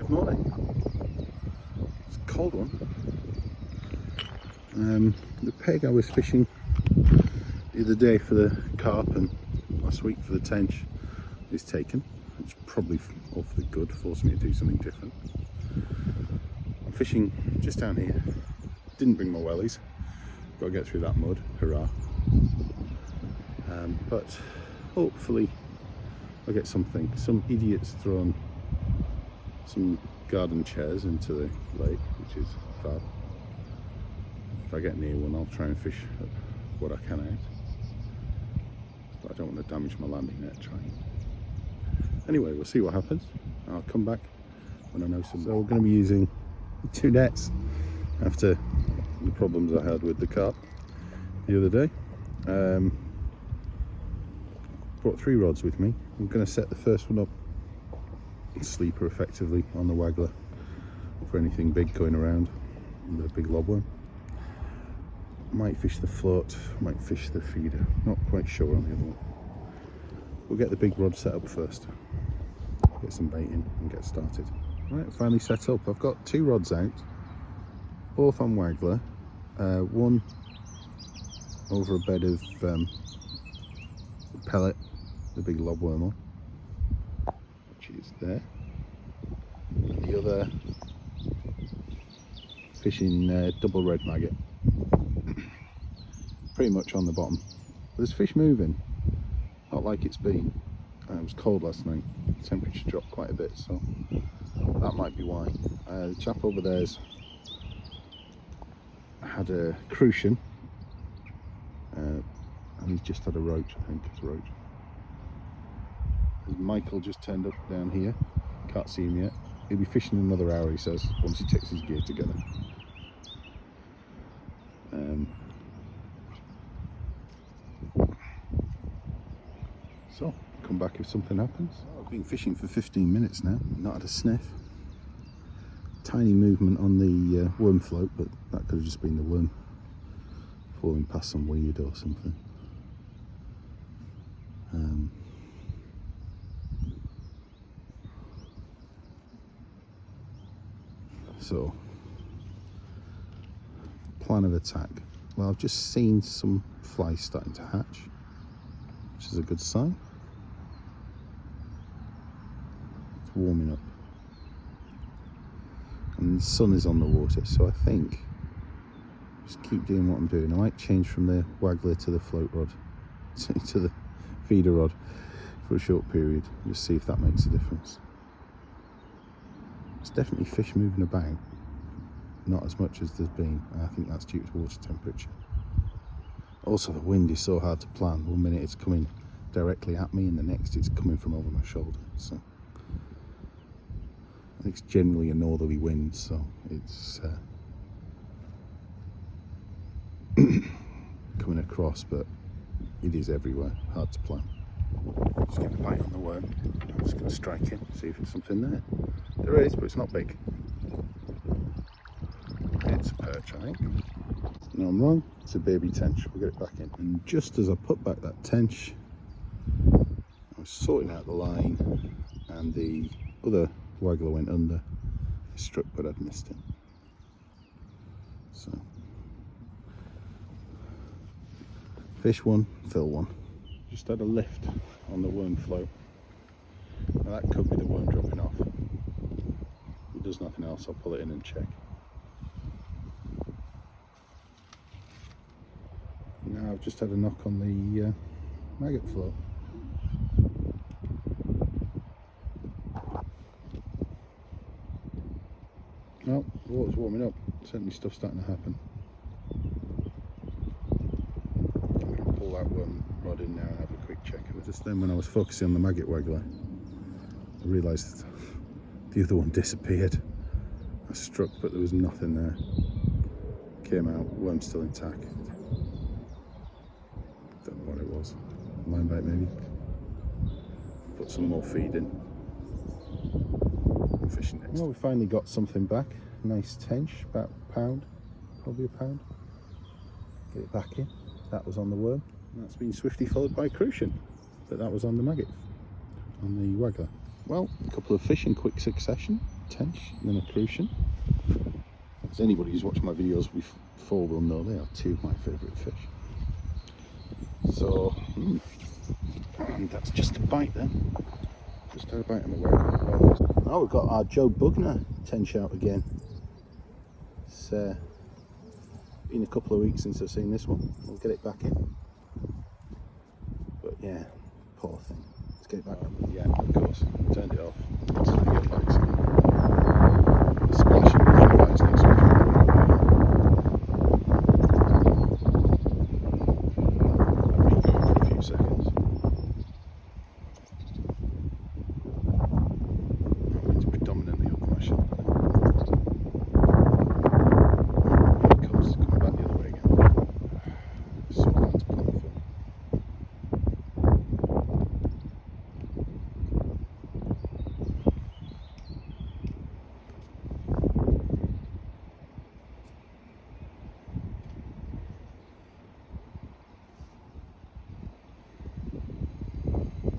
Good morning. It's a cold one. The peg I was fishing the other day for the carp and last week for the tench is taken. It's probably awfully good, forced me to do something different. I'm fishing just down here. Didn't bring my wellies. Got to get through that mud, hurrah. But hopefully I'll get something. Some idiot's thrown some garden chairs into the lake, which is fab. If I get near one, I'll try and fish what I can out. But I don't want to damage my landing net trying. Anyway, we'll see what happens. I'll come back when I know some. So we're going to be using 2 nets after the problems I had with the carp the other day. Brought 3 rods with me. I'm going to set the first one up, sleeper effectively, on the waggler for anything big going around, the big lobworm. Might fish the float, might fish the feeder, not quite sure on the other one. We'll get the big rod set up first, get some bait in and get started. Right, finally set up. I've got 2 rods out, both on waggler, one over a bed of pellet, the big lobworm on, which is there, and the other fishing double red maggot, pretty much on the bottom. There's fish moving, not like it's been. It was cold last night, the temperature dropped quite a bit, so that might be why. The chap over there's had a crucian, and he's just had a roach, I think it's a roach. Michael just turned up down here, can't see him yet. He'll be fishing in another hour, he says, once he takes his gear together. So, come back if something happens. I've been fishing for 15 minutes now, not had a sniff. Tiny movement on the worm float, but that could have just been the worm falling past some weed or something. So, plan of attack. Well, I've just seen some flies starting to hatch, which is a good sign. It's warming up. And the sun is on the water, so I think just keep doing what I'm doing. I might change from the waggler to the float rod, to the feeder rod for a short period, just see if that makes a difference. There's definitely fish moving about, not as much as there's been, and I think that's due to water temperature. Also, the wind is so hard to plan. One minute it's coming directly at me and the next it's coming from over my shoulder, so I think it's generally a northerly wind, so it's coming across, but it is everywhere, hard to plan. Just get a bite on the worm. I'm just going to strike it, see if it's something there. There is, but it's not big. It's a perch, I think. No, I'm wrong. It's a baby tench. We'll get it back in. And just as I put back that tench, I was sorting out the line, and the other waggler went under. I struck, but I'd missed it. So, fish one, fill one. Just had a lift on the worm float. Now that could be the worm dropping off. If it does nothing else, I'll pull it in and check. Now I've just had a knock on the maggot float. Oh, the water's warming up. Certainly stuff's starting to happen. I'm going to pull that worm rod in now and have a quick check of it. Just then when I was focusing on the maggot waggler, I realised the other one disappeared. I struck, but there was nothing there. Came out, worm still intact. Don't know what it was. Line bait maybe. Put some more feed in. I'm fishing next. Well, we finally got something back. Nice tench, about a pound, probably a pound. Get it back in. That was on the worm. And that's been swiftly followed by crucian, but that was on the maggot, on the waggler. Well, a couple of fish in quick succession. tench and then a crucian. As anybody who's watched my videos before will know, they are two of my favourite fish. So, and that's just a bite then. Just had a bite on the way. Now we've got our Joe Bugner tench out again. It's been a couple of weeks since I've seen this one. We'll get it back in. But yeah, poor thing. Let's get it back. Yeah, of course. Turned it off. So you get like some splashing with the lights next week. I've been going for a few seconds. That wind's predominantly up my shoulder. Here it comes, coming back the other way again. So that's plentiful.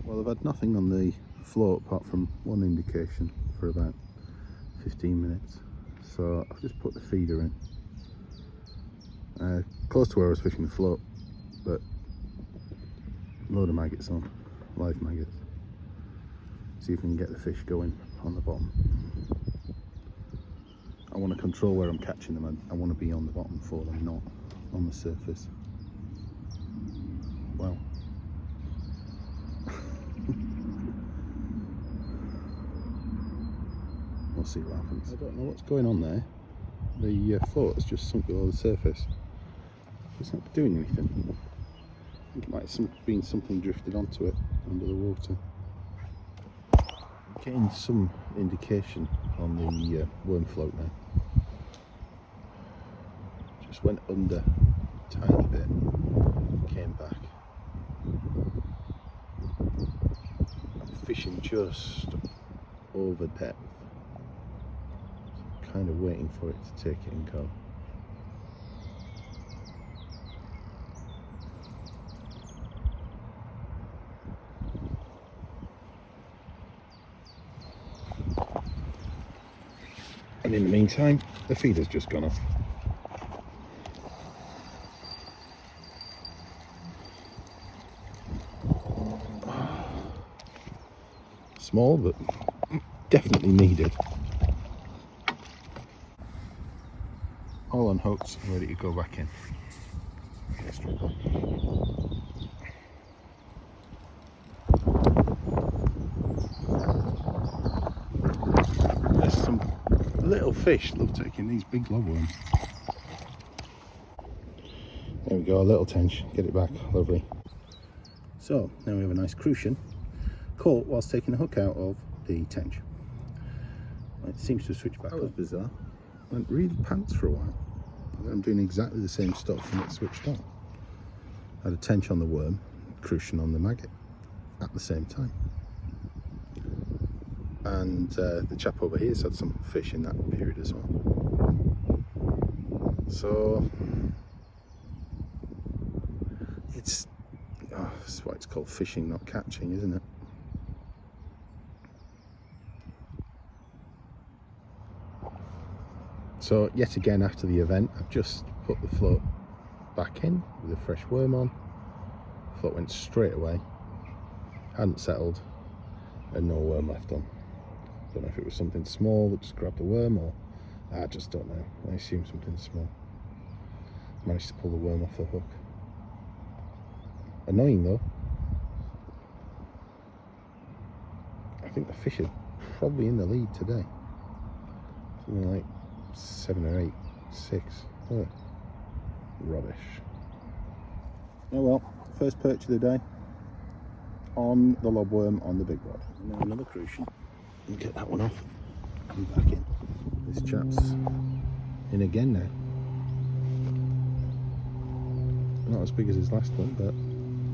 Well, I've had nothing on the float apart from one indication for about 15 minutes. So I've just put the feeder in. Close to where I was fishing the float, but a load of maggots on, live maggots. See if we can get the fish going on the bottom. I want to control where I'm catching them. I want to be on the bottom for them, not on the surface. Wow. We'll see what happens. I don't know what's going on there. The float has just sunk below the surface. It's not doing anything. I think it might have been something drifted onto it under the water. I'm getting some indication on the worm float now. Just went under a tiny bit, came back. I'm fishing just over depth. Kind of waiting for it to take it and go. And in the meantime, the feeder's just gone off. Small, but definitely needed. All on hooks, ready to go back in. There's some little fish love taking these big lobworms. There we go, a little tench, get it back, lovely. So now we have a nice crucian caught whilst taking the hook out of the tench. It seems to have switched back. That was bizarre. Went really pants for a while. I'm doing exactly the same stuff and it switched on. I had a tench on the worm, crucian on the maggot at the same time. And the chap over here's had some fish in that period as well. So it's that's why it's called fishing, not catching, isn't it? So yet again after the event, I've just put the float back in with a fresh worm on. Float went straight away, hadn't settled, and no worm left on. Don't know if it was something small that just grabbed the worm, or I just don't know. I assume something small. Managed to pull the worm off the hook. Annoying though. I think the fish are probably in the lead today. Something like 7 or 8, 6. Oh, rubbish. Oh well, first perch of the day on the lobworm on the big rod. And now another crucian. Get that one off and back in. This chap's in again now. Not as big as his last one, but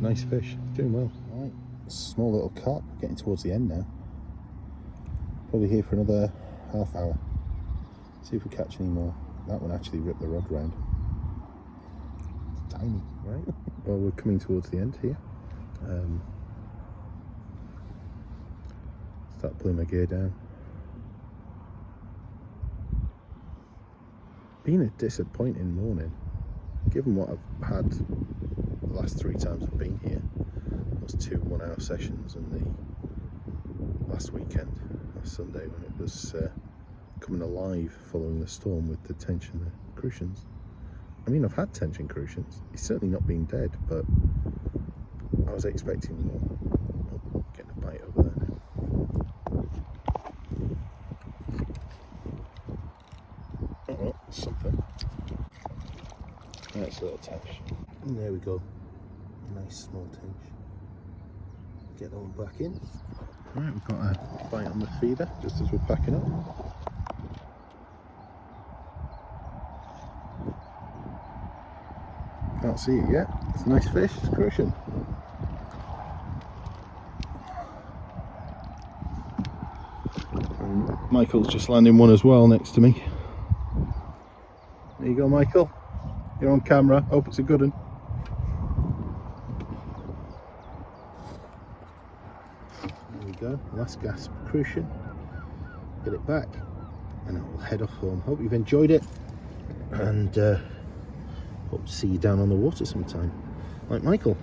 nice fish. Doing well. Right, small little carp. Getting towards the end now. Probably here for another half hour. See if we catch any more. That one actually ripped the rod round. It's tiny, right? Well, we're coming towards the end here. Start pulling my gear down. been a disappointing morning, given what I've had the last 3 times I've been here. Those 2 1-hour sessions, and the last weekend, last Sunday, when it was coming alive following the storm with the tench and the crucians. I mean, I've had tench and crucians. It's certainly not been dead, but I was expecting more. Oh, getting a bite over there now. Oh, well, something. That's a little tench. And there we go. Nice small tench. Get that one back in. Right, we've got a bite on the feeder just as we're packing up. Can't see it yet. It's a nice fish. It's crucian. And Michael's just landing one as well next to me. There you go, Michael. You're on camera. Hope it's a good one. There we go. Last gasp crucian. Get it back, and I'll head off home. Hope you've enjoyed it, and hope to see you down on the water sometime, like Michael.